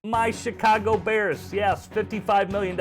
My Chicago Bears, yes, $55 million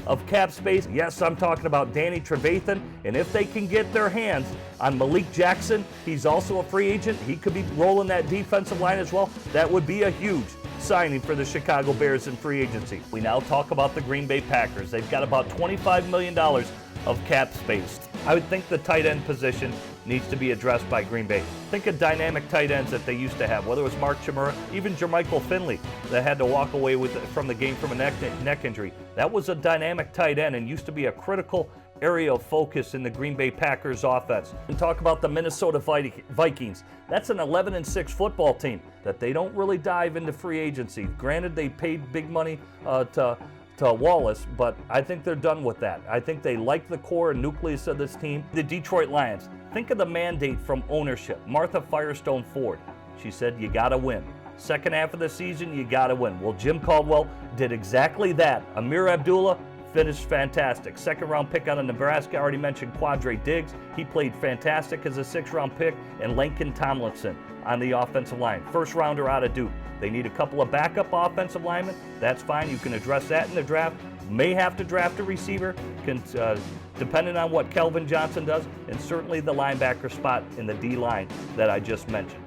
of cap space. Yes, I'm talking about Danny Trevathan, and if they can get their hands on Malik Jackson, he's also a free agent. He could be rolling that defensive line as well. That would be a huge signing for the Chicago Bears in free agency. We now talk about the Green Bay Packers. They've got about $25 million of cap space. I would think the tight end position needs to be addressed by Green Bay. Think of dynamic tight ends that they used to have, whether it was Mark Chmura, even Jermichael Finley that had to walk away from the game from a neck injury. That was a dynamic tight end and used to be a critical area of focus in the Green Bay Packers offense. And talk about the Minnesota Vikings. That's an 11-6 football team that they don't really dive into free agency. Granted, they paid big money to Wallace, but I think they're done with that. I think they like the core and nucleus of this team. The Detroit Lions. Think of the mandate from ownership. Martha Firestone Ford. She said, you got to win. Second half of the season, you got to win. Well, Jim Caldwell did exactly that. Amir Abdullah finished fantastic. Second round pick out of Nebraska. I already mentioned Quadre Diggs. He played fantastic as a 6th round pick. And Laken Tomlinson on the offensive line. First rounder out of Duke. They need a couple of backup offensive linemen. That's fine. You can address that in the draft. May have to draft a receiver, depending on what Kelvin Johnson does, and certainly the linebacker spot in the D line that I just mentioned.